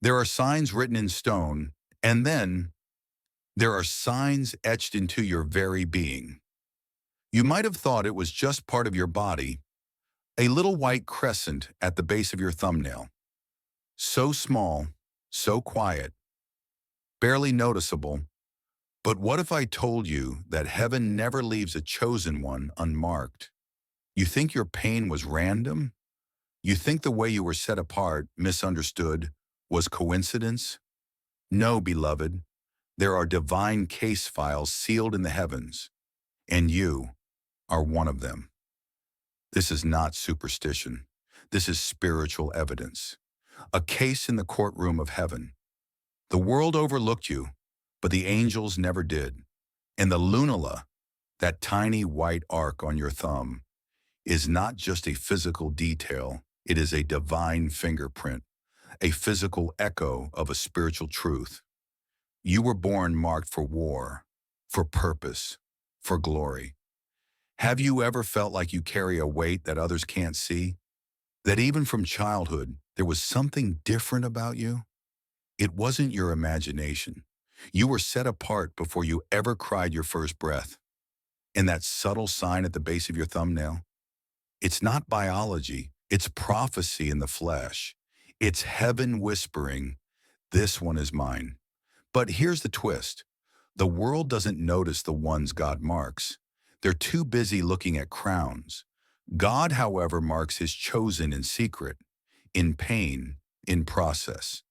There are signs written in stone, and then there are signs etched into your very being. You might have thought it was just part of your body, a little white crescent at the base of your thumbnail. So small, so quiet, barely noticeable. But what if I told you that heaven never leaves a chosen one unmarked? You think your pain was random? You think the way you were set apart, misunderstood, was coincidence? No, beloved. There are divine case files sealed in the heavens, and you are one of them. This is not superstition. This is spiritual evidence. A case in the courtroom of heaven. The world overlooked you, but the angels never did. And the lunula, that tiny white arc on your thumb, is not just a physical detail, it is a divine fingerprint, a physical echo of a spiritual truth. You were born marked for war, for purpose, for glory. Have you ever felt like you carry a weight that others can't see? That even from childhood, there was something different about you? It wasn't your imagination. You were set apart before you ever cried your first breath. And that subtle sign at the base of your thumbnail? It's not biology, it's prophecy in the flesh. It's heaven whispering, "This one is mine." But here's the twist. The world doesn't notice the ones God marks. They're too busy looking at crowns. God, however, marks his chosen in secret, in pain, in process,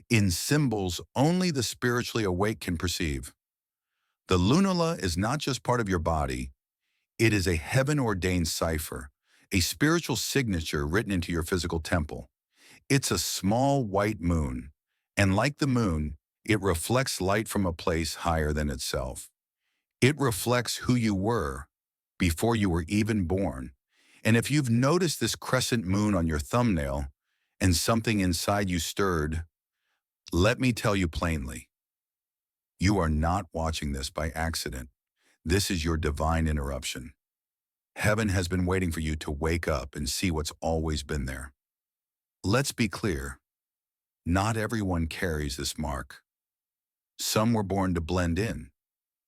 in symbols only the spiritually awake can perceive. The lunula is not just part of your body, it is a heaven-ordained cipher, a spiritual signature written into your physical temple. It's a small white moon, and like the moon, it reflects light from a place higher than itself. It reflects who you were before you were even born. And if you've noticed this crescent moon on your thumbnail and something inside you stirred, let me tell you plainly, you are not watching this by accident. This is your divine interruption. Heaven has been waiting for you to wake up and see what's always been there. Let's be clear, not everyone carries this mark. Some were born to blend in,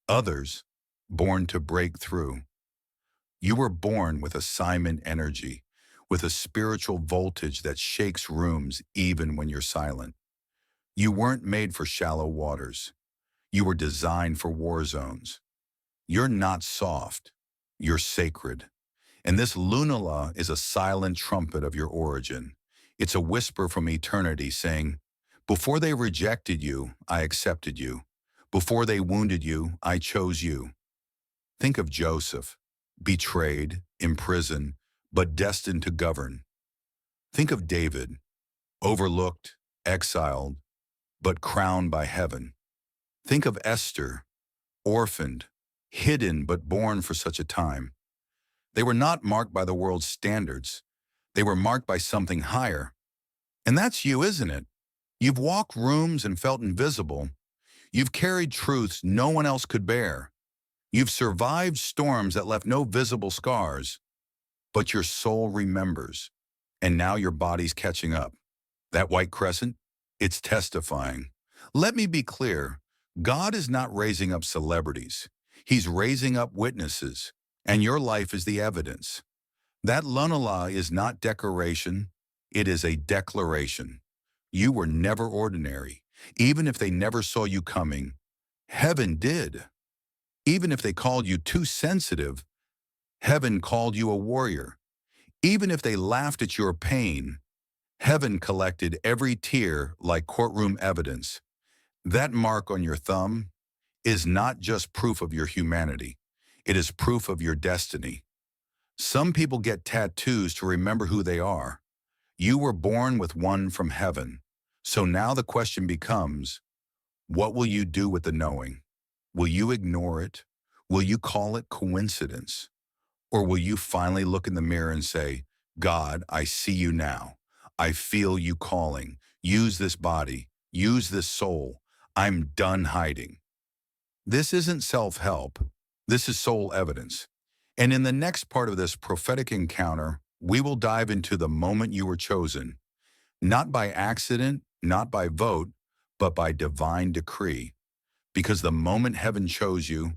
others born to break through. You were born with assignment energy, with a spiritual voltage that shakes rooms even when you're silent. You weren't made for shallow waters. You were designed for war zones. You're not soft, you're sacred. And this lunala is a silent trumpet of your origin. It's a whisper from eternity saying, before they rejected you, I accepted you. Before they wounded you, I chose you. Think of Joseph, betrayed, imprisoned, but destined to govern. Think of David, overlooked, exiled, but crowned by heaven. Think of Esther, orphaned, hidden but born for such a time. They were not marked by the world's standards. They were marked by something higher. And that's you, isn't it? You've walked rooms and felt invisible. You've carried truths no one else could bear. You've survived storms that left no visible scars. But your soul remembers. And now your body's catching up. That white crescent? It's testifying. Let me be clear. God is not raising up celebrities. He's raising up witnesses. And your life is the evidence. That lunala is not decoration. It is a declaration. You were never ordinary. Even if they never saw you coming, heaven did. Even if they called you too sensitive, heaven called you a warrior. Even if they laughed at your pain, heaven collected every tear like courtroom evidence. That mark on your thumb is not just proof of your humanity. It is proof of your destiny. Some people get tattoos to remember who they are. You were born with one from heaven. So now the question becomes, what will you do with the knowing? Will you ignore it? Will you call it coincidence? Or will you finally look in the mirror and say, God, I see you now. I feel you calling. Use this body. Use this soul. I'm done hiding. This isn't self-help. This is soul evidence. And in the next part of this prophetic encounter, we will dive into the moment you were chosen, not by accident, not by vote, but by divine decree. Because the moment heaven chose you,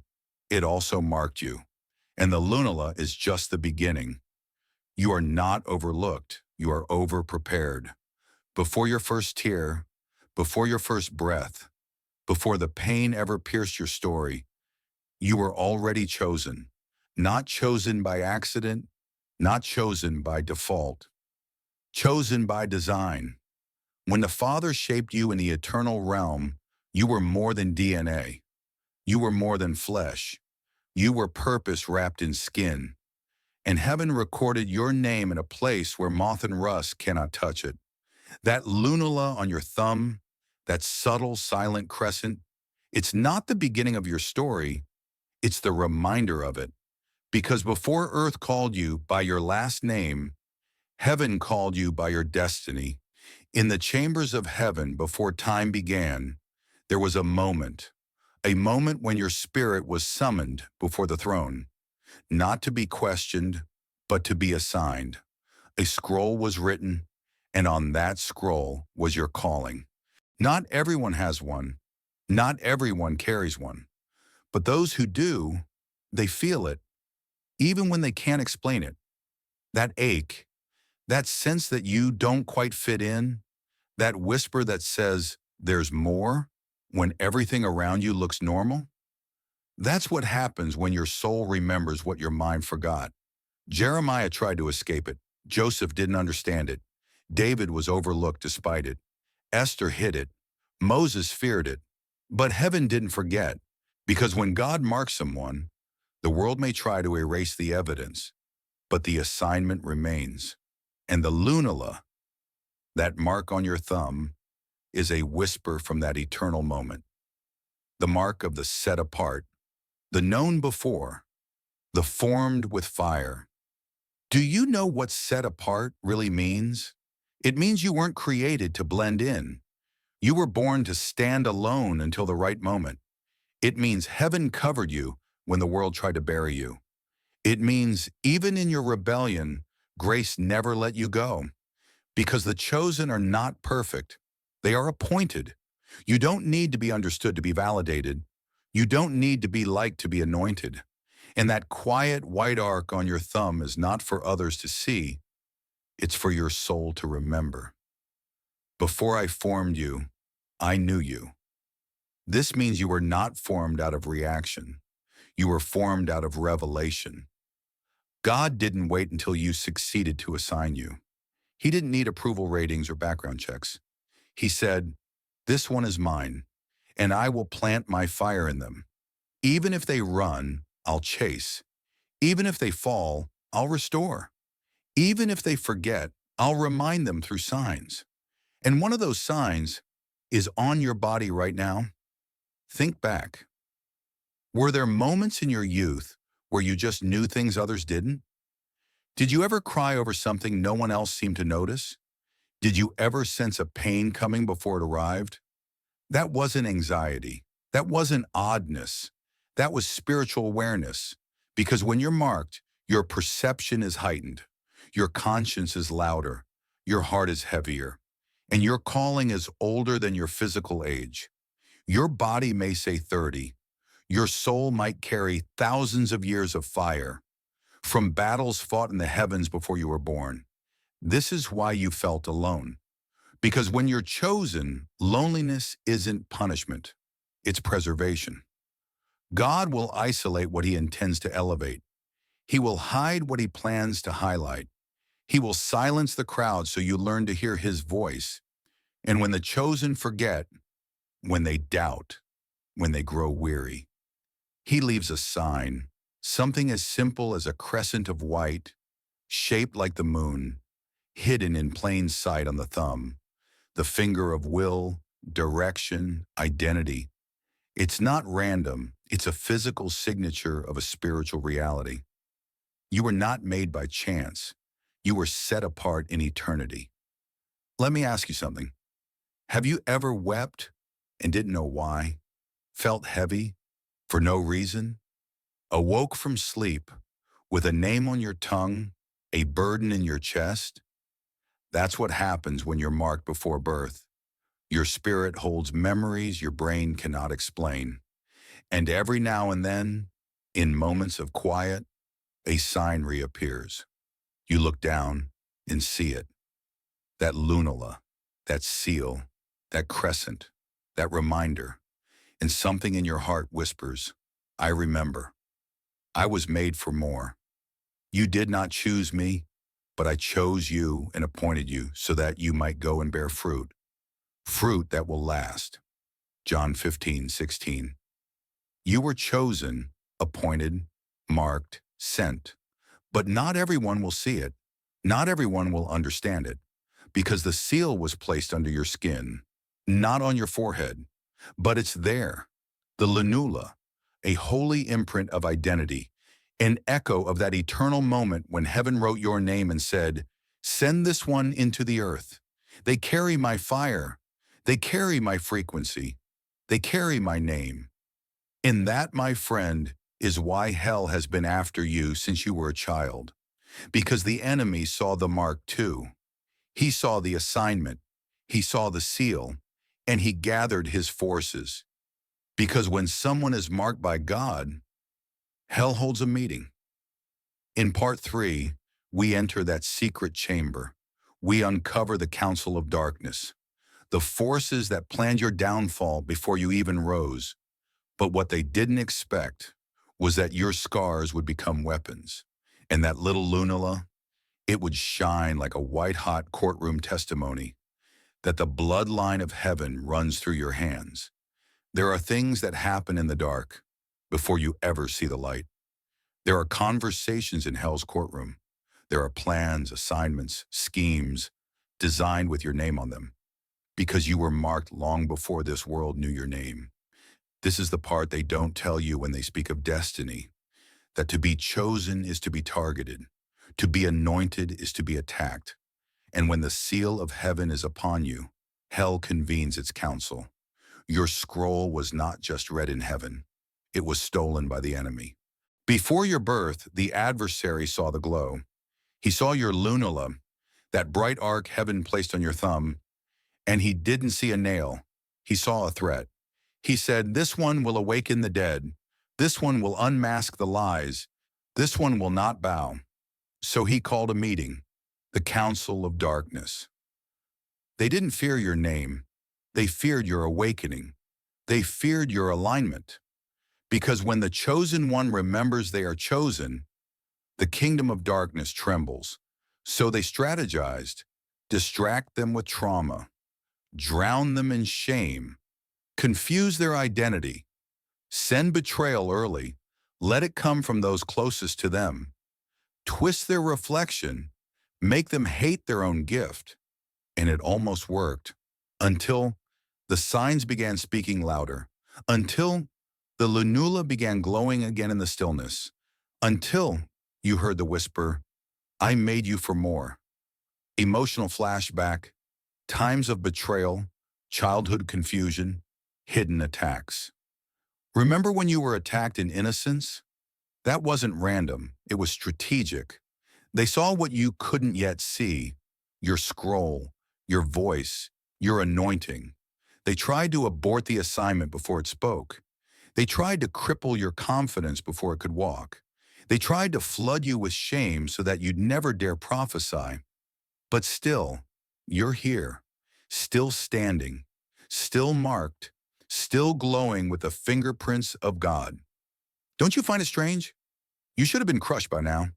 it also marked you. And the lunula is just the beginning. You are not overlooked. You are over-prepared. Before your first tear, before your first breath, before the pain ever pierced your story, you were already chosen. Not chosen by accident, not chosen by default, chosen by design. When the Father shaped you in the eternal realm, you were more than DNA. You were more than flesh. You were purpose wrapped in skin. And heaven recorded your name in a place where moth and rust cannot touch it. That lunula on your thumb, that subtle, silent crescent, it's not the beginning of your story, it's the reminder of it. Because before earth called you by your last name, heaven called you by your destiny. In the chambers of heaven, before time began, there was a moment when your spirit was summoned before the throne, not to be questioned, but to be assigned. A scroll was written, and on that scroll was your calling. Not everyone has one. Not everyone carries one. But those who do, they feel it, even when they can't explain it. That ache, that sense that you don't quite fit in, that whisper that says, there's more, when everything around you looks normal. That's what happens when your soul remembers what your mind forgot. Jeremiah tried to escape it. Joseph didn't understand it. David was overlooked despite it. Esther hid it. Moses feared it. But heaven didn't forget, because when God marks someone, the world may try to erase the evidence, but the assignment remains. And the lunula, that mark on your thumb, is a whisper from that eternal moment. The mark of the set apart, the known before, the formed with fire. Do you know what set apart really means? It means you weren't created to blend in. You were born to stand alone until the right moment. It means heaven covered you when the world tried to bury you. It means even in your rebellion, grace never let you go. Because the chosen are not perfect. They are appointed. You don't need to be understood to be validated. You don't need to be liked to be anointed. And that quiet white arc on your thumb is not for others to see. It's for your soul to remember. Before I formed you, I knew you. This means you were not formed out of reaction. You were formed out of revelation. God didn't wait until you succeeded to assign you. He didn't need approval ratings or background checks. He said, "This one is mine, and I will plant my fire in them. Even if they run, I'll chase. Even if they fall, I'll restore. Even if they forget, I'll remind them through signs." And one of those signs is on your body right now. Think back. Were there moments in your youth where you just knew things others didn't? Did you ever cry over something no one else seemed to notice? Did you ever sense a pain coming before it arrived? That wasn't anxiety. That wasn't oddness. That was spiritual awareness. Because when you're marked, your perception is heightened. Your conscience is louder. Your heart is heavier. And your calling is older than your physical age. Your body may say 30. Your soul might carry thousands of years of fire from battles fought in the heavens before you were born. This is why you felt alone. Because when you're chosen, loneliness isn't punishment. It's preservation. God will isolate what he intends to elevate. He will hide what he plans to highlight. He will silence the crowd so you learn to hear his voice. And when the chosen forget, when they doubt, when they grow weary, he leaves a sign, something as simple as a crescent of white, shaped like the moon, hidden in plain sight on the thumb, the finger of will, direction, identity. It's not random. It's a physical signature of a spiritual reality. You were not made by chance. You were set apart in eternity. Let me ask you something. Have you ever wept and didn't know why? Felt heavy for no reason? Awoke from sleep with a name on your tongue, a burden in your chest? That's what happens when you're marked before birth. Your spirit holds memories your brain cannot explain. And every now and then, in moments of quiet, a sign reappears. You look down and see it. That lunula, that seal, that crescent, that reminder. And something in your heart whispers, I remember. I was made for more. You did not choose me, but I chose you and appointed you so that you might go and bear fruit. Fruit that will last. John 15:16. You were chosen, appointed, marked, sent. But not everyone will see it. Not everyone will understand it. Because the seal was placed under your skin, not on your forehead. But it's there. The lunula, a holy imprint of identity, an echo of that eternal moment when heaven wrote your name and said, send this one into the earth. They carry my fire. They carry my frequency. They carry my name. And that, my friend, is why hell has been after you since you were a child. Because the enemy saw the mark too. He saw the assignment. He saw the seal. And he gathered his forces. Because when someone is marked by God, hell holds a meeting. In part 3, we enter that secret chamber. We uncover the council of darkness, the forces that planned your downfall before you even rose. But what they didn't expect was that your scars would become weapons, and that little lunula, it would shine like a white-hot courtroom testimony, that the bloodline of heaven runs through your hands. There are things that happen in the dark before you ever see the light. There are conversations in hell's courtroom. There are plans, assignments, schemes designed with your name on them, because you were marked long before this world knew your name. This is the part they don't tell you when they speak of destiny, that to be chosen is to be targeted, to be anointed is to be attacked. And when the seal of heaven is upon you, hell convenes its council. Your scroll was not just read in heaven, it was stolen by the enemy. Before your birth, the adversary saw the glow. He saw your lunula, that bright arc heaven placed on your thumb, and he didn't see a nail. He saw a threat. He said, this one will awaken the dead. This one will unmask the lies. This one will not bow. So he called a meeting, the council of darkness. They didn't fear your name. They feared your awakening. They feared your alignment. Because when the chosen one remembers they are chosen, the kingdom of darkness trembles. So they strategized, distract them with trauma, drown them in shame, confuse their identity, send betrayal early, let it come from those closest to them, twist their reflection, make them hate their own gift. And it almost worked, until the signs began speaking louder, until the lunula began glowing again in the stillness, until you heard the whisper, I made you for more. Emotional flashback, times of betrayal, childhood confusion, hidden attacks. Remember when you were attacked in innocence? That wasn't random, it was strategic. They saw what you couldn't yet see, your scroll, your voice, your anointing. They tried to abort the assignment before it spoke. They tried to cripple your confidence before it could walk. They tried to flood you with shame so that you'd never dare prophesy. But still, you're here, still standing, still marked, still glowing with the fingerprints of God. Don't you find it strange? You should have been crushed by now.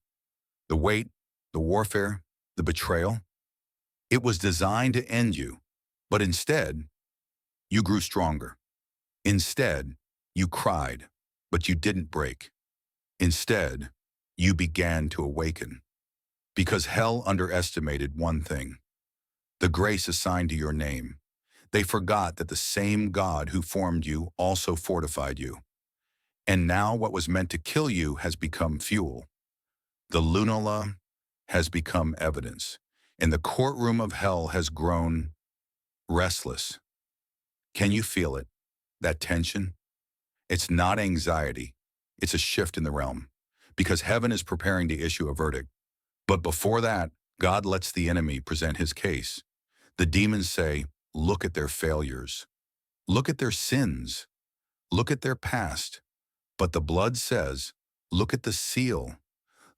The weight, the warfare, the betrayal. It was designed to end you, but instead, you grew stronger. Instead, you cried, but you didn't break. Instead, you began to awaken. Because hell underestimated one thing, the grace assigned to your name. They forgot that the same God who formed you also fortified you. And now what was meant to kill you has become fuel. The lunula has become evidence, and the courtroom of hell has grown restless. Can you feel it? That tension? It's not anxiety. It's a shift in the realm, because heaven is preparing to issue a verdict. But before that, God lets the enemy present his case. The demons say, look at their failures, look at their sins, look at their past. But the blood says, look at the seal,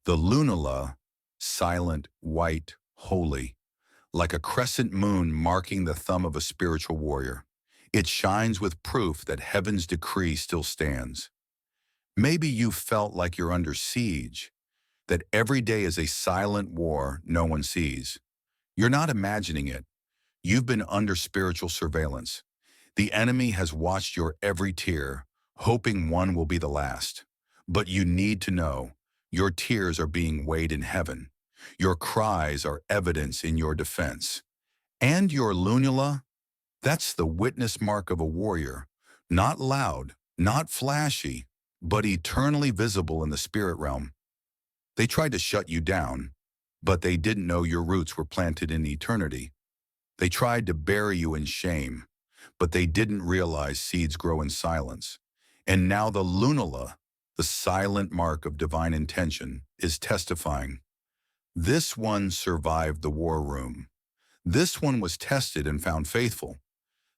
the lunula, silent, white, holy, like a crescent moon marking the thumb of a spiritual warrior. It shines with proof that heaven's decree still stands. Maybe you felt like you're under siege, that every day is a silent war no one sees. You're not imagining it. You've been under spiritual surveillance. The enemy has watched your every tear, hoping one will be the last. But you need to know, your tears are being weighed in heaven. Your cries are evidence in your defense. And your lunula, that's the witness mark of a warrior, not loud, not flashy, but eternally visible in the spirit realm. They tried to shut you down, but they didn't know your roots were planted in eternity. They tried to bury you in shame, but they didn't realize seeds grow in silence. And now the lunula, the silent mark of divine intention, is testifying. This one survived the war room. This one was tested and found faithful.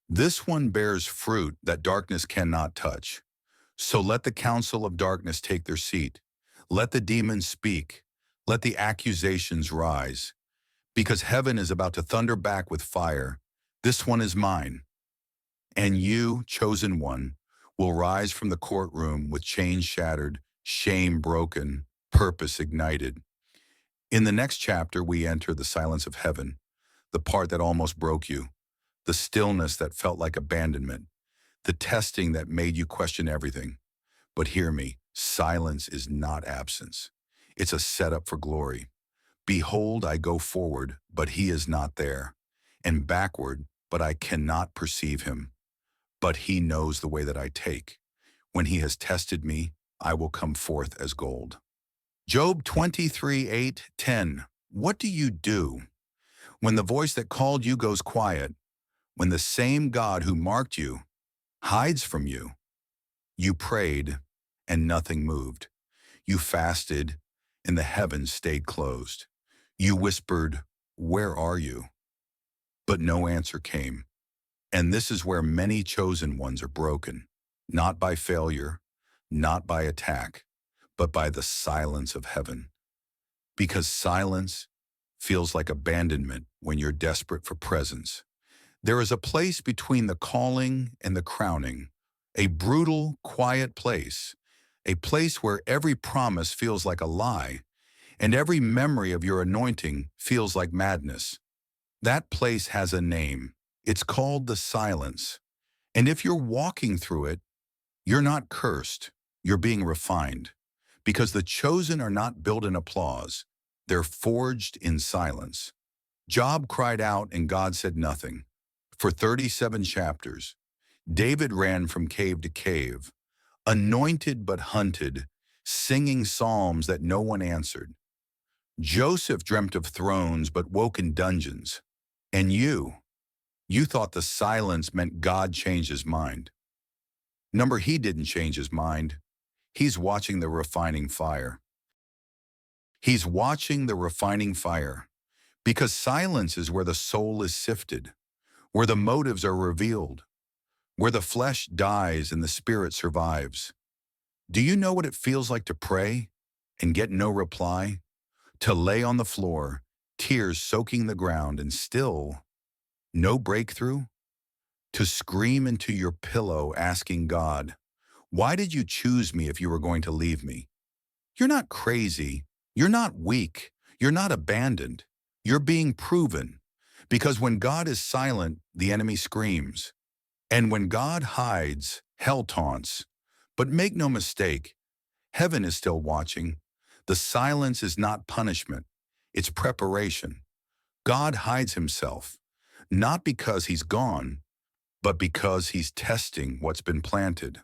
This one bears fruit that darkness cannot touch. So let the council of darkness take their seat. Let the demons speak. Let the accusations rise. Because heaven is about to thunder back with fire. This one is mine. And you, chosen one, will rise from the courtroom with chains shattered, shame broken, purpose ignited. In the next chapter, we enter the silence of heaven, the part that almost broke you, the stillness that felt like abandonment, the testing that made you question everything. But hear me, silence is not absence. It's a setup for glory. Behold, I go forward, but he is not there, and backward, but I cannot perceive him. But he knows the way that I take. When he has tested me, I will come forth as gold. Job 23:8-10. What do you do when the voice that called you goes quiet, when the same God who marked you hides from you? You prayed, and nothing moved. You fasted, and the heavens stayed closed. You whispered, "Where are you?" But no answer came. And this is where many chosen ones are broken, not by failure, not by attack, but by the silence of heaven. Because silence feels like abandonment when you're desperate for presence. There is a place between the calling and the crowning, a brutal, quiet place, a place where every promise feels like a lie, and every memory of your anointing feels like madness. That place has a name. It's called the silence. And if you're walking through it, you're not cursed. You're being refined. Because the chosen are not built in applause. They're forged in silence. Job cried out and God said nothing. For 37 chapters, David ran from cave to cave, anointed but hunted, singing psalms that no one answered. Joseph dreamt of thrones but woke in dungeons. And you thought the silence meant God changed his mind. He didn't change his mind. He's watching the refining fire. He's watching the refining fire. Because silence is where the soul is sifted, where the motives are revealed, where the flesh dies and the spirit survives. Do you know what it feels like to pray and get no reply? To lay on the floor, tears soaking the ground and still no breakthrough? To scream into your pillow asking God, "Why did you choose me if you were going to leave me?" You're not crazy. You're not weak. You're not abandoned. You're being proven. Because when God is silent, the enemy screams. And when God hides, hell taunts. But make no mistake, heaven is still watching. The silence is not punishment. It's preparation. God hides himself, not because he's gone, but because he's testing what's been planted.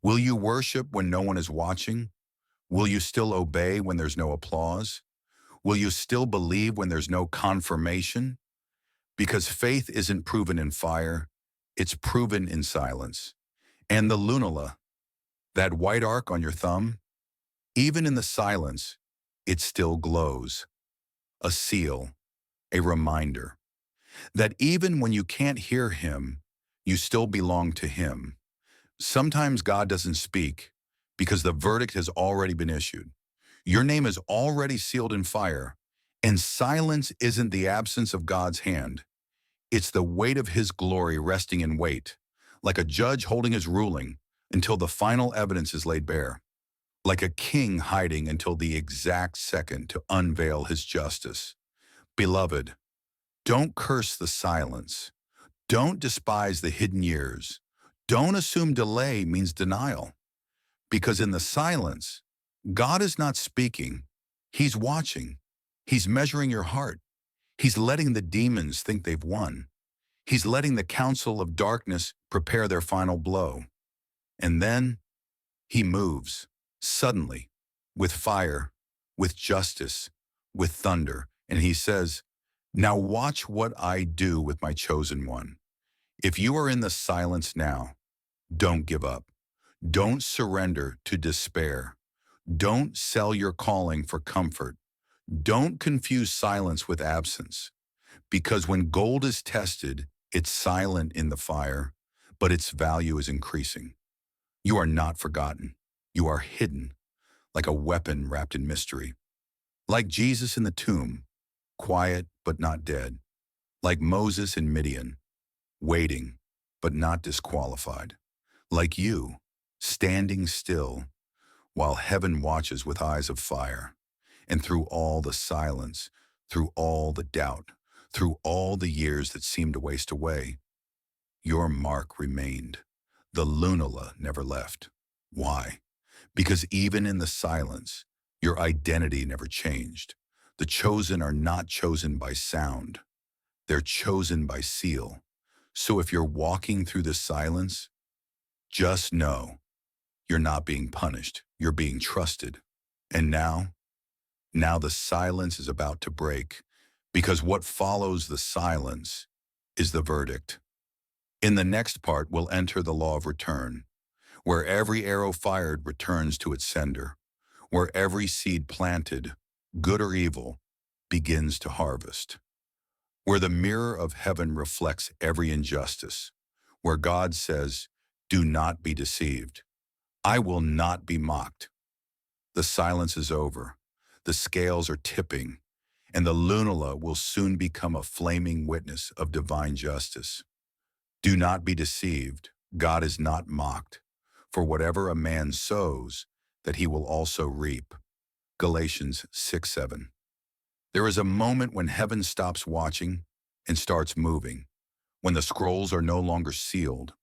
Will you worship when no one is watching? Will you still obey when there's no applause? Will you still believe when there's no confirmation? Because faith isn't proven in fire, it's proven in silence. And the lunula, that white arc on your thumb, even in the silence, it still glows. A seal, a reminder. That even when you can't hear him, you still belong to him. Sometimes God doesn't speak because the verdict has already been issued. Your name is already sealed in fire, and silence isn't the absence of God's hand. It's the weight of his glory resting in wait, like a judge holding his ruling until the final evidence is laid bare, like a king hiding until the exact second to unveil his justice. Beloved, don't curse the silence. Don't despise the hidden years. Don't assume delay means denial, because in the silence, God is not speaking. He's watching. He's measuring your heart. He's letting the demons think they've won. He's letting the council of darkness prepare their final blow. And then he moves, suddenly, with fire, with justice, with thunder. And he says, "Now watch what I do with my chosen one." If you are in the silence now, don't give up. Don't surrender to despair. Don't sell your calling for comfort. Don't confuse silence with absence. Because when gold is tested, it's silent in the fire, but its value is increasing. You are not forgotten. You are hidden, like a weapon wrapped in mystery. Like Jesus in the tomb, quiet but not dead. Like Moses in Midian, waiting but not disqualified. Like you, standing still while heaven watches with eyes of fire. And through all the silence, through all the doubt, through all the years that seemed to waste away, your mark remained. The lunula never left. Why? Because even in the silence, your identity never changed. The chosen are not chosen by sound. They're chosen by seal. So if you're walking through the silence, just know you're not being punished. You're being trusted. And now the silence is about to break, because what follows the silence is the verdict. In the next part, we'll enter the law of return, where every arrow fired returns to its sender, where every seed planted, good or evil, begins to harvest, where the mirror of heaven reflects every injustice, where God says, "Do not be deceived. I will not be mocked." The silence is over. The scales are tipping, and the lunula will soon become a flaming witness of divine justice. Do not be deceived. God is not mocked. For whatever a man sows, that he will also reap. Galatians 6:7. There is a moment when heaven stops watching and starts moving, when the scrolls are no longer sealed,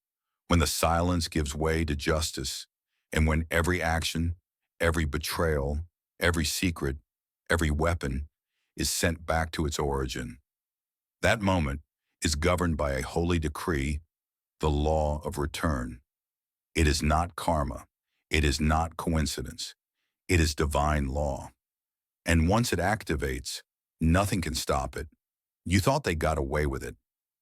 when the silence gives way to justice, and when every action, every betrayal, every secret, every weapon is sent back to its origin. That moment is governed by a holy decree, the law of return. It is not karma. It is not coincidence. It is divine law. And once it activates, nothing can stop it. You thought they got away with it.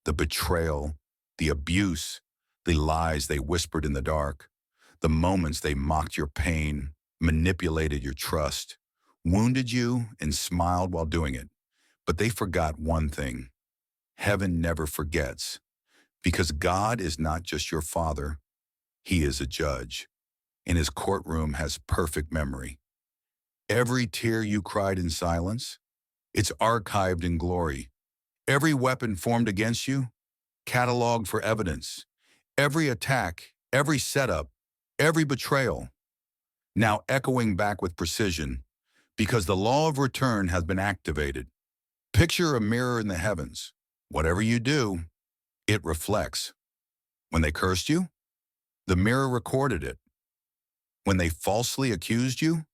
The betrayal, the abuse, the lies they whispered in the dark, the moments they mocked your pain, manipulated your trust, wounded you, and smiled while doing it. But they forgot one thing. Heaven never forgets, because God is not just your father. He is a judge, and his courtroom has perfect memory. Every tear you cried in silence, it's archived in glory. Every weapon formed against you, cataloged for evidence. Every attack, every setup, every betrayal, now echoing back with precision, because the law of return has been activated. Picture a mirror in the heavens. Whatever you do, it reflects. When they cursed you, the mirror recorded it. When they falsely accused you,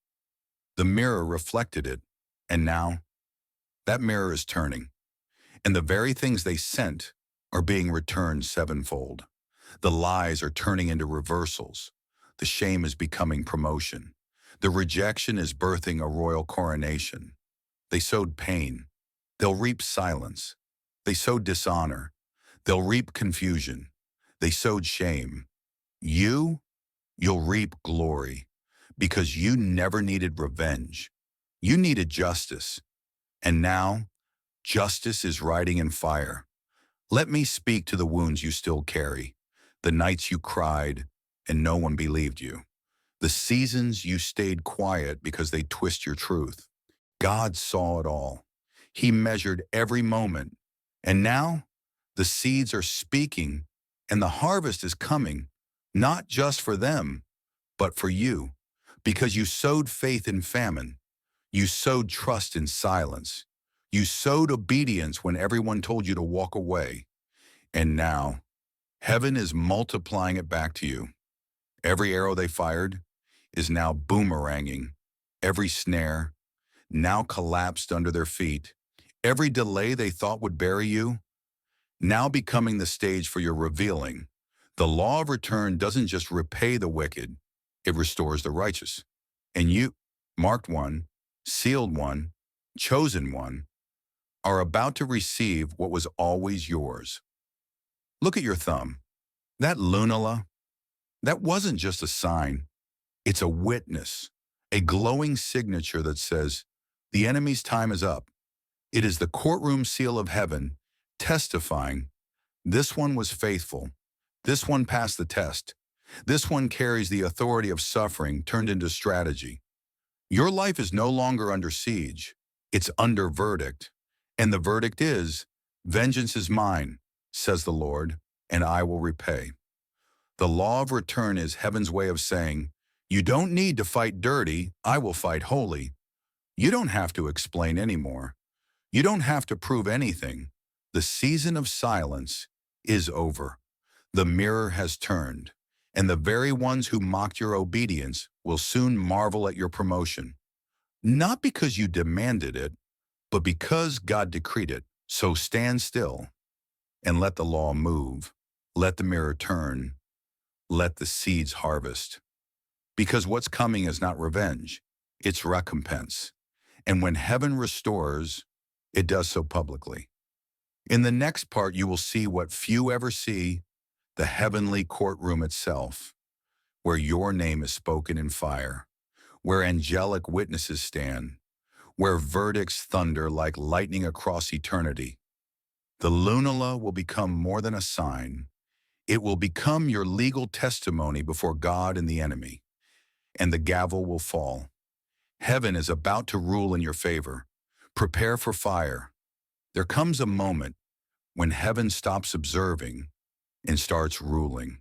the mirror reflected it. And now, that mirror is turning, and the very things they sent are being returned sevenfold. The lies are turning into reversals. The shame is becoming promotion. The rejection is birthing a royal coronation. They sowed pain. They'll reap silence. They sowed dishonor. They'll reap confusion. They sowed shame. You'll reap glory, because you never needed revenge. You needed justice. And now, justice is riding in fire. Let me speak to the wounds you still carry, the nights you cried and no one believed you, the seasons you stayed quiet because they twist your truth. God saw it all. He measured every moment. And now the seeds are speaking and the harvest is coming, not just for them, but for you, because you sowed faith in famine. You sowed trust in silence. You sowed obedience when everyone told you to walk away. And now, heaven is multiplying it back to you. Every arrow they fired is now boomeranging. Every snare now collapsed under their feet. Every delay they thought would bury you, now becoming the stage for your revealing. The law of return doesn't just repay the wicked, it restores the righteous. And you, marked one, sealed one, chosen one, are about to receive what was always yours. Look at your thumb. That lunula, that wasn't just a sign. It's a witness, a glowing signature that says, the enemy's time is up. It is the courtroom seal of heaven, testifying, this one was faithful. This one passed the test. This one carries the authority of suffering turned into strategy. Your life is no longer under siege. It's under verdict. And the verdict is, vengeance is mine, says the Lord, and I will repay. The law of return is heaven's way of saying, you don't need to fight dirty, I will fight holy. You don't have to explain anymore. You don't have to prove anything. The season of silence is over. The mirror has turned, and the very ones who mocked your obedience will soon marvel at your promotion. Not because you demanded it, but because God decreed it. So stand still and let the law move. Let the mirror turn. Let the seeds harvest. Because what's coming is not revenge, it's recompense. And when heaven restores, it does so publicly. In the next part, you will see what few ever see, the heavenly courtroom itself, where your name is spoken in fire, where angelic witnesses stand, where verdicts thunder like lightning across eternity. The lunula will become more than a sign. It will become your legal testimony before God and the enemy, and the gavel will fall. Heaven is about to rule in your favor. Prepare for fire. There comes a moment when heaven stops observing and starts ruling.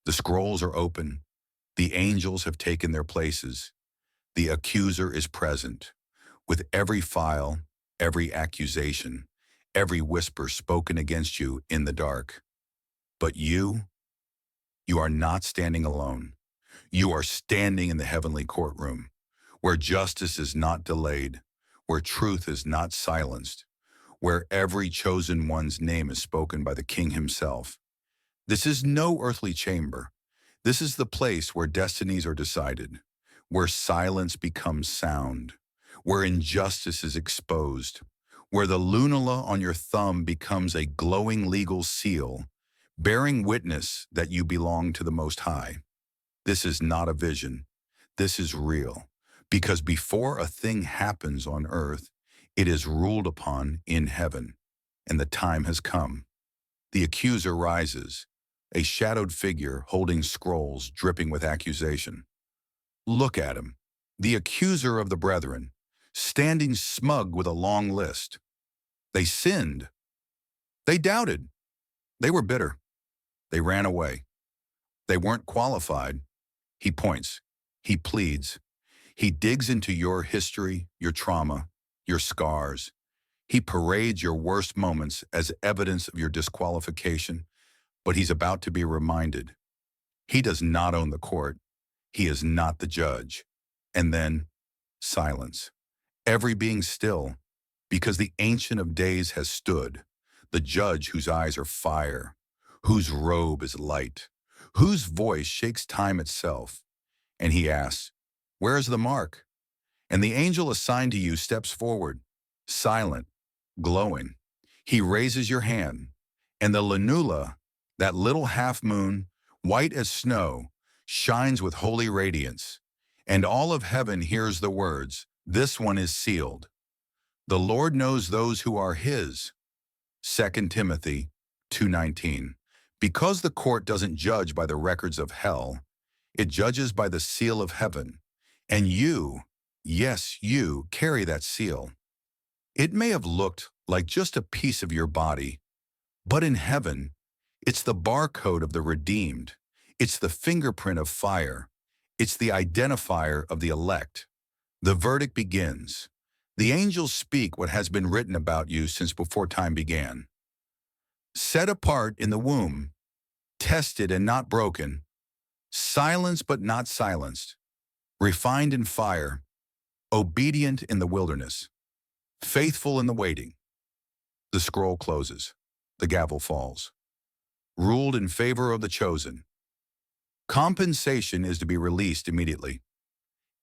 The scrolls are open. The angels have taken their places. The accuser is present. With every file, every accusation, every whisper spoken against you in the dark. But you are not standing alone. You are standing in the heavenly courtroom, where justice is not delayed, where truth is not silenced, where every chosen one's name is spoken by the King himself. This is no earthly chamber. This is the place where destinies are decided, where silence becomes sound, where injustice is exposed, where the lunula on your thumb becomes a glowing legal seal, bearing witness that you belong to the Most High. This is not a vision. This is real, because before a thing happens on earth, it is ruled upon in heaven, and the time has come. The accuser rises, a shadowed figure holding scrolls dripping with accusation. Look at him, the accuser of the brethren, standing smug with a long list. They sinned. They doubted. They were bitter. They ran away. They weren't qualified. He points. He pleads. He digs into your history, your trauma, your scars. He parades your worst moments as evidence of your disqualification, but he's about to be reminded. He does not own the court. He is not the judge. And then, silence. Every being still, because the Ancient of Days has stood, the judge whose eyes are fire, whose robe is light, whose voice shakes time itself. And he asks, where is the mark? And the angel assigned to you steps forward, silent, glowing. He raises your hand, and the lunula, that little half-moon, white as snow, shines with holy radiance. And all of heaven hears the words, this one is sealed. The Lord knows those who are his. 2 Timothy 2:19. Because the court doesn't judge by the records of hell, it judges by the seal of heaven. And you, yes, you carry that seal. It may have looked like just a piece of your body, but in heaven, it's the barcode of the redeemed. It's the fingerprint of fire. It's the identifier of the elect. The verdict begins. The angels speak what has been written about you since before time began. Set apart in the womb, tested and not broken, silenced but not silenced, refined in fire, obedient in the wilderness, faithful in the waiting. The scroll closes. The gavel falls. Ruled in favor of the chosen. Compensation is to be released immediately.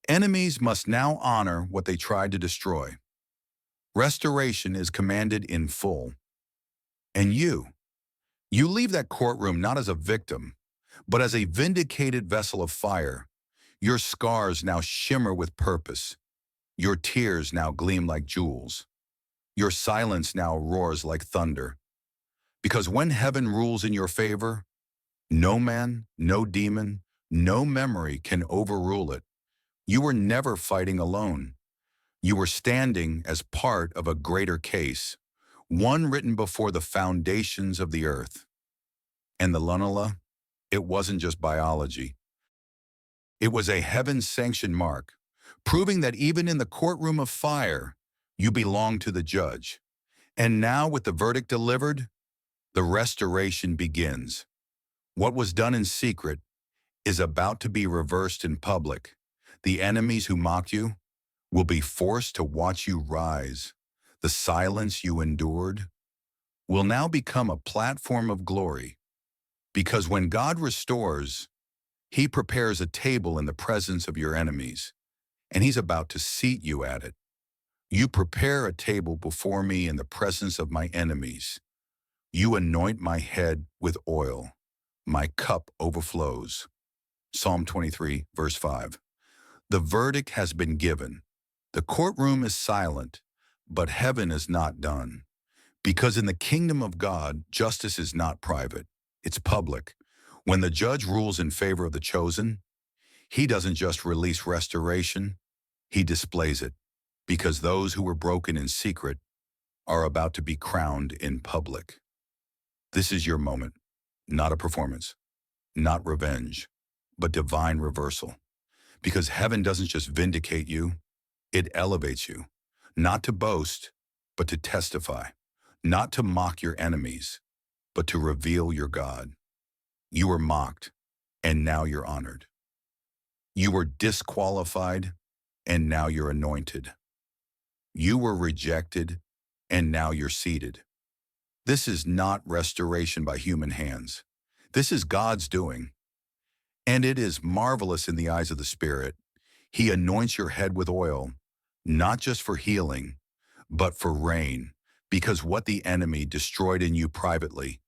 Enemies must now honor what they tried to destroy. Restoration is commanded in full. And you leave that courtroom not as a victim, but as a vindicated vessel of fire. Your scars now shimmer with purpose. Your tears now gleam like jewels. Your silence now roars like thunder. Because when heaven rules in your favor, no man, no demon, no memory can overrule it. You were never fighting alone. You were standing as part of a greater case, one written before the foundations of the earth. And the lunula, it wasn't just biology. It was a heaven-sanctioned mark, proving that even in the courtroom of fire, you belong to the judge. And now with the verdict delivered, the restoration begins. What was done in secret is about to be reversed in public. The enemies who mocked you will be forced to watch you rise. The silence you endured will now become a platform of glory. Because when God restores, He prepares a table in the presence of your enemies, and He's about to seat you at it. You prepare a table before me in the presence of my enemies. You anoint my head with oil. My cup overflows. Psalm 23, verse 5. The verdict has been given. The courtroom is silent, but heaven is not done. Because in the kingdom of God, justice is not private, it's public. When the judge rules in favor of the chosen, he doesn't just release restoration, he displays it. Because those who were broken in secret are about to be crowned in public. This is your moment, not a performance, not revenge, but divine reversal. Because heaven doesn't just vindicate you, it elevates you, not to boast, but to testify, not to mock your enemies, but to reveal your God. You were mocked, and now you're honored. You were disqualified, and now you're anointed. You were rejected, and now you're seated. This is not restoration by human hands. This is God's doing. And it is marvelous in the eyes of the Spirit. He anoints your head with oil, not just for healing, but for rain, because what the enemy destroyed in you privately,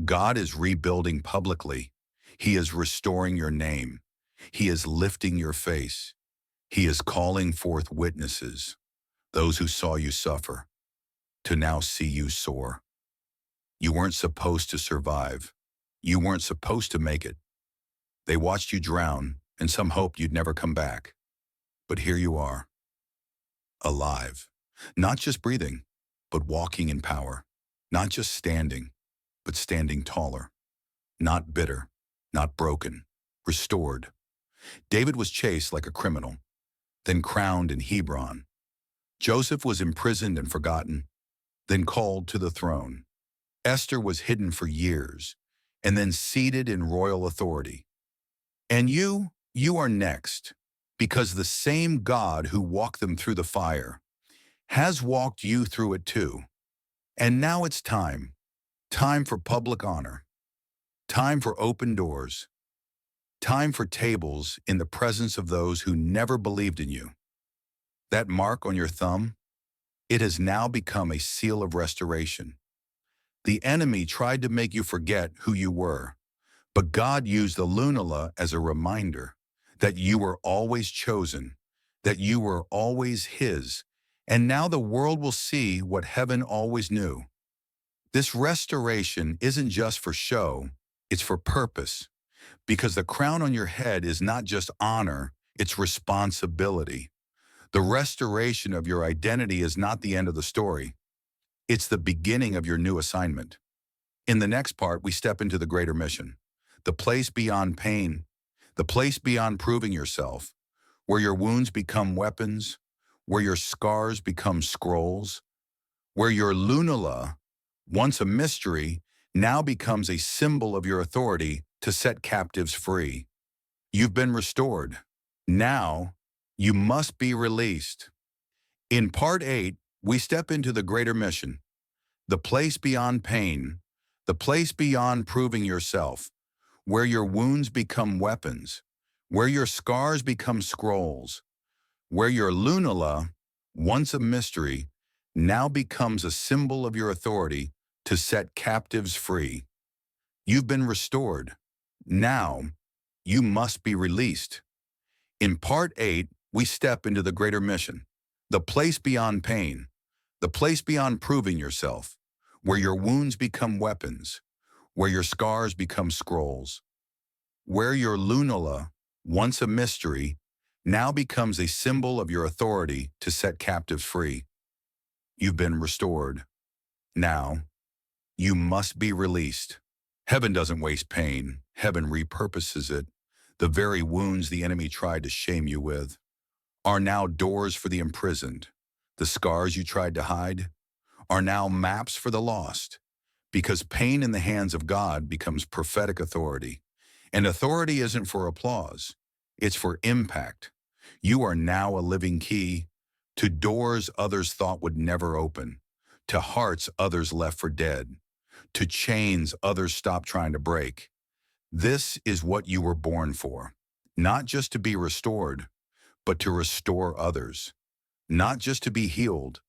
God is rebuilding publicly. He is restoring your name. He is lifting your face. He is calling forth witnesses, those who saw you suffer, to now see you soar. You weren't supposed to survive. You weren't supposed to make it. They watched you drown, and some hoped you'd never come back. But here you are, alive, not just breathing, but walking in power, not just standing, but standing taller, not bitter, not broken, restored. David was chased like a criminal, then crowned in Hebron. Joseph was imprisoned and forgotten, then called to the throne. Esther was hidden for years, and then seated in royal authority. And you are next, because the same God who walked them through the fire has walked you through it too. And now it's time for public honor, time for open doors, time for tables in the presence of those who never believed in you. That mark on your thumb, it has now become a seal of restoration. The enemy tried to make you forget who you were, but God used the lunula as a reminder that you were always chosen, that you were always His, and now the world will see what heaven always knew. This restoration isn't just for show, it's for purpose, because the crown on your head is not just honor, it's responsibility. The restoration of your identity is not the end of the story. It's the beginning of your new assignment. In the next part, we step into the greater mission, the place beyond pain, the place beyond proving yourself, where your wounds become weapons, where your scars become scrolls, where your lunula, once a mystery, now becomes a symbol of your authority to set captives free. You've been restored. Now, you must be released. In part 8, we step into the greater mission, the place beyond pain, the place beyond proving yourself, where your wounds become weapons, where your scars become scrolls, where your lunula, once a mystery, now becomes a symbol of your authority to set captives free. You've been restored. Now, you must be released. In part 8, we step into the greater mission, the place beyond pain, the place beyond proving yourself, where your wounds become weapons, where your scars become scrolls, where your lunula, once a mystery, now becomes a symbol of your authority to set captives free. You've been restored. Now, you must be released. Heaven doesn't waste pain. Heaven repurposes it. The very wounds the enemy tried to shame you with are now doors for the imprisoned. The scars you tried to hide are now maps for the lost, because pain in the hands of God becomes prophetic authority. And authority isn't for applause, it's for impact. You are now a living key to doors others thought would never open, to hearts others left for dead, to chains others stopped trying to break. This is what you were born for, not just to be restored, but to restore others, not just to be healed,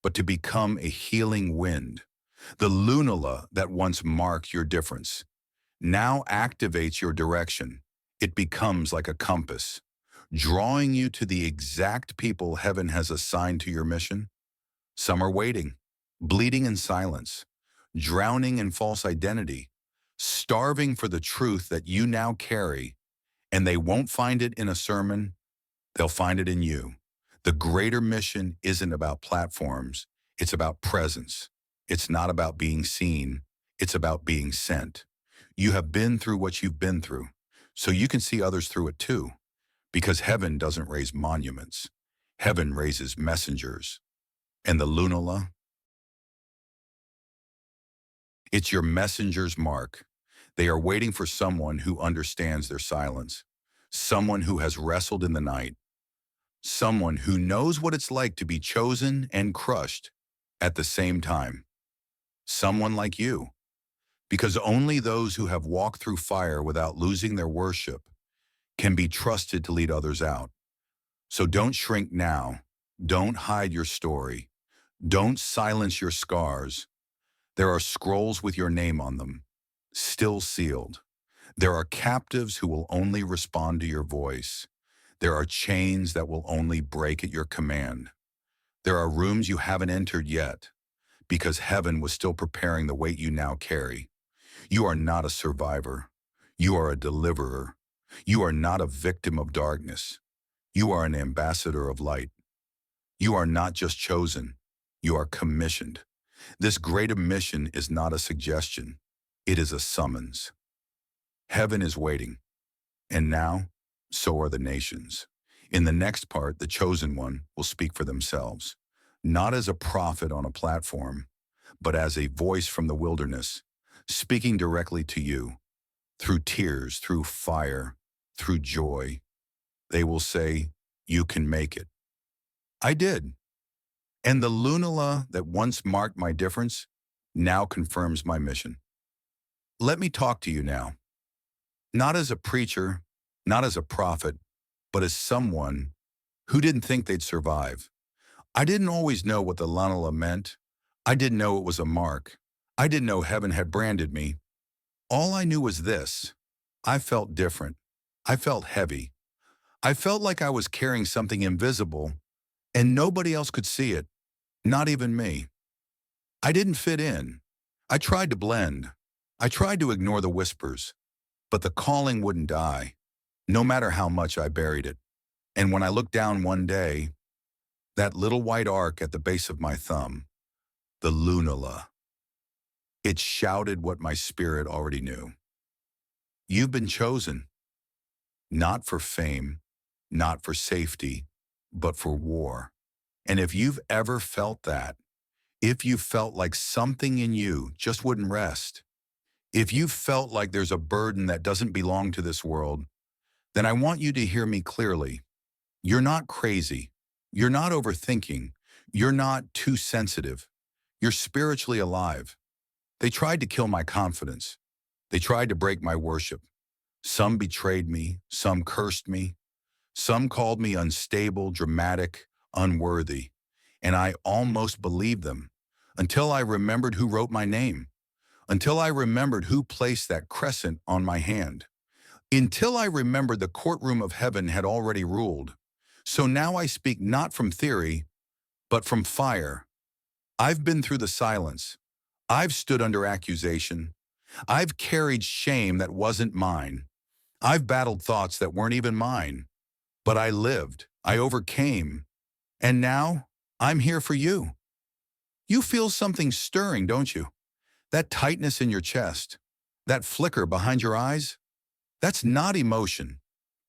but to become a healing wind. The lunula that once marked your difference now activates your direction. It becomes like a compass, drawing you to the exact people heaven has assigned to your mission. Some are waiting, bleeding in silence, drowning in false identity, starving for the truth that you now carry, and they won't find it in a sermon, they'll find it in you. The greater mission isn't about platforms, it's about presence. It's not about being seen, it's about being sent. You have been through what you've been through, so you can see others through it too. Because heaven doesn't raise monuments, heaven raises messengers. And the lunula, it's your messenger's mark. They are waiting for someone who understands their silence, someone who has wrestled in the night, someone who knows what it's like to be chosen and crushed at the same time. Someone like you. Because only those who have walked through fire without losing their worship can be trusted to lead others out. So don't shrink now. Don't hide your story. Don't silence your scars. There are scrolls with your name on them, still sealed. There are captives who will only respond to your voice. There are chains that will only break at your command. There are rooms you haven't entered yet, because heaven was still preparing the weight you now carry. You are not a survivor. You are a deliverer. You are not a victim of darkness. You are an ambassador of light. You are not just chosen. You are commissioned. This greater mission is not a suggestion. It is a summons. Heaven is waiting. And now, so are the nations. In the next part, the chosen one will speak for themselves, not as a prophet on a platform, but as a voice from the wilderness, speaking directly to you, through tears, through fire, through joy. They will say, you can make it. I did. And the lunula that once marked my difference now confirms my mission. Let me talk to you now, not as a preacher, not as a prophet, but as someone who didn't think they'd survive. I didn't always know what the lunula meant. I didn't know it was a mark. I didn't know heaven had branded me. All I knew was this. I felt different. I felt heavy. I felt like I was carrying something invisible, and nobody else could see it, not even me. I didn't fit in. I tried to blend. I tried to ignore the whispers, but the calling wouldn't die, no matter how much I buried it. And when I looked down one day, that little white arc at the base of my thumb, the lunula, it shouted what my spirit already knew. You've been chosen, not for fame, not for safety, but for war. And if you've ever felt that, if you felt like something in you just wouldn't rest, if you felt like there's a burden that doesn't belong to this world, then I want you to hear me clearly. You're not crazy. You're not overthinking. You're not too sensitive. You're spiritually alive. They tried to kill my confidence. They tried to break my worship. Some betrayed me. Some cursed me. Some called me unstable, dramatic, unworthy. And I almost believed them until I remembered who wrote my name, until I remembered who placed that crescent on my hand, until I remembered the courtroom of heaven had already ruled. So now I speak not from theory, but from fire. I've been through the silence. I've stood under accusation. I've carried shame that wasn't mine. I've battled thoughts that weren't even mine. But I lived. I overcame. And now I'm here for you. You feel something stirring, don't you? That tightness in your chest, that flicker behind your eyes, that's not emotion.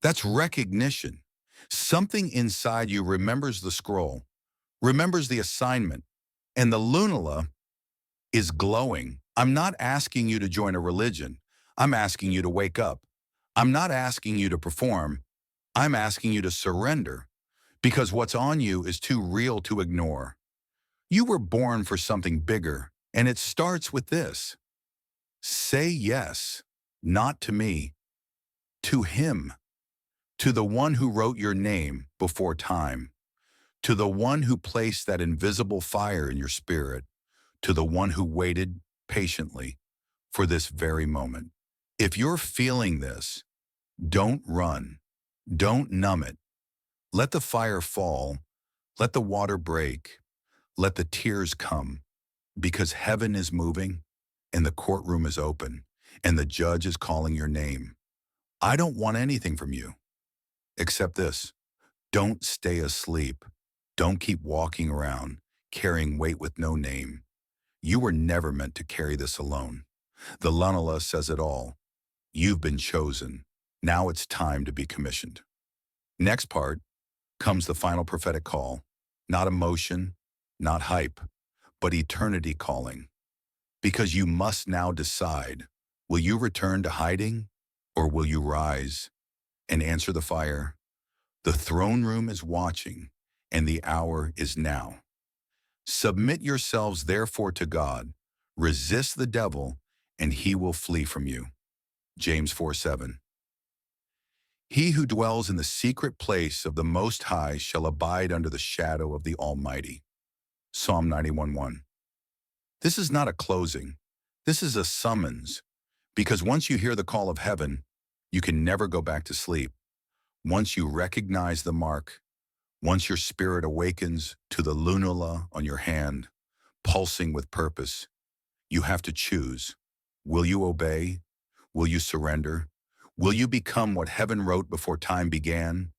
That's recognition. Something inside you remembers the scroll, remembers the assignment, and the lunula is glowing. I'm not asking you to join a religion. I'm asking you to wake up. I'm not asking you to perform. I'm asking you to surrender, because what's on you is too real to ignore. You were born for something bigger, and it starts with this. Say yes, not to me, to him, to the one who wrote your name before time, to the one who placed that invisible fire in your spirit, to the one who waited patiently for this very moment. If you're feeling this, don't run. Don't numb it. Let the fire fall. Let the water break. Let the tears come. Because heaven is moving, and the courtroom is open, and the judge is calling your name. I don't want anything from you, except this. Don't stay asleep. Don't keep walking around, carrying weight with no name. You were never meant to carry this alone. The Lunala says it all. You've been chosen. Now it's time to be commissioned. Next part comes the final prophetic call. Not emotion, not hype, but eternity calling. Because you must now decide, will you return to hiding, or will you rise and answer the fire? The throne room is watching, and the hour is now. Submit yourselves therefore to God. Resist the devil, and he will flee from you. James 4:7. He who dwells in the secret place of the Most High shall abide under the shadow of the Almighty. Psalm 91:1. This is not a closing. This is a summons, because once you hear the call of heaven, you can never go back to sleep. Once you recognize the mark, once your spirit awakens to the lunula on your hand, pulsing with purpose, you have to choose. Will you obey? Will you surrender? Will you become what heaven wrote before time began?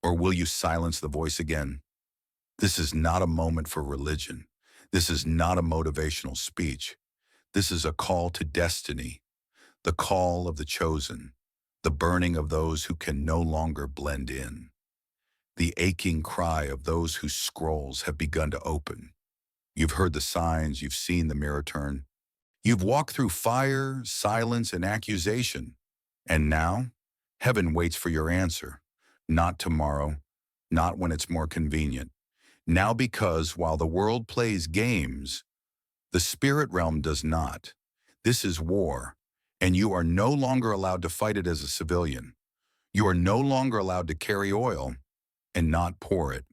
Or will you silence the voice again? This is not a moment for religion. This is not a motivational speech. This is a call to destiny, the call of the chosen, the burning of those who can no longer blend in, the aching cry of those whose scrolls have begun to open. You've heard the signs, you've seen the mirror turn. You've walked through fire, silence, and accusation. And now, heaven waits for your answer. Not tomorrow, not when it's more convenient. Now because while the world plays games, the spirit realm does not. This is war, and you are no longer allowed to fight it as a civilian. You are no longer allowed to carry oil and not pour it.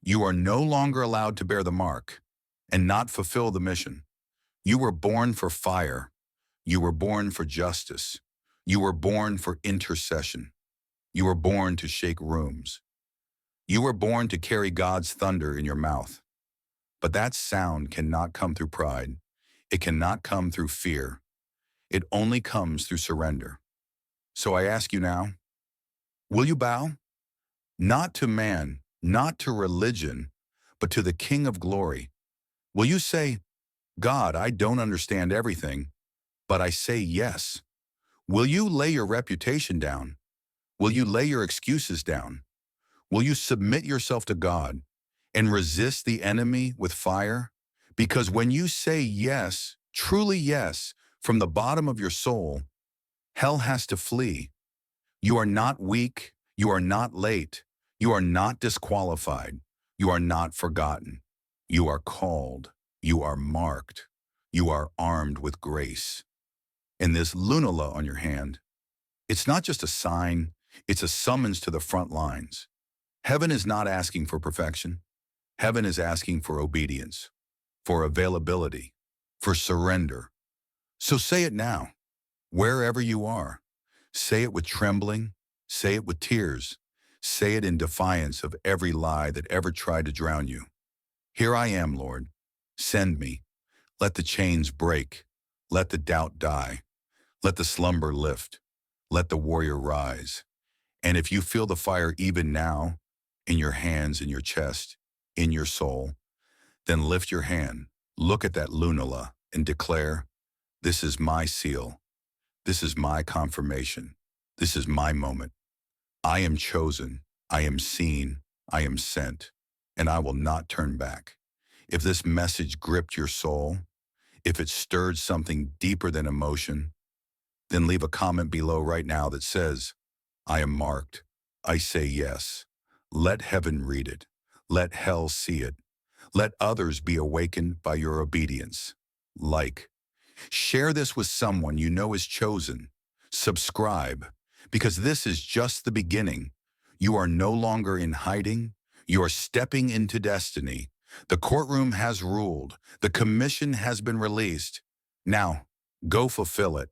You are no longer allowed to bear the mark and not fulfill the mission. You were born for fire. You were born for justice. You were born for intercession. You were born to shake rooms. You were born to carry God's thunder in your mouth. But that sound cannot come through pride. It cannot come through fear. It only comes through surrender. So I ask you now, will you bow? Not to man, not to religion, but to the King of glory. Will you say, God, I don't understand everything, but I say yes? Will you lay your reputation down? Will you lay your excuses down? Will you submit yourself to God and resist the enemy with fire? Because when you say yes, truly yes, from the bottom of your soul, hell has to flee. You are not weak. You are not late. You are not disqualified. You are not forgotten. You are called. You are marked. You are armed with grace. And this lunula on your hand, it's not just a sign, it's a summons to the front lines. Heaven is not asking for perfection. Heaven is asking for obedience, for availability, for surrender. So say it now, wherever you are. Say it with trembling. Say it with tears. Say it in defiance of every lie that ever tried to drown you. Here I am, Lord. Send me. Let the chains break. Let the doubt die. Let the slumber lift. Let the warrior rise. And if you feel the fire even now, in your hands, in your chest, in your soul, then lift your hand, look at that lunula, and declare, this is my seal. This is my confirmation. This is my moment. I am chosen. I am seen. I am sent. And I will not turn back. If this message gripped your soul, if it stirred something deeper than emotion, then leave a comment below right now that says, I am marked. I say yes. Let heaven read it. Let hell see it. Let others be awakened by your obedience. Like, share this with someone you know is chosen. Subscribe, because this is just the beginning. You are no longer in hiding. You are stepping into destiny. The courtroom has ruled. The commission has been released. Now, go fulfill it.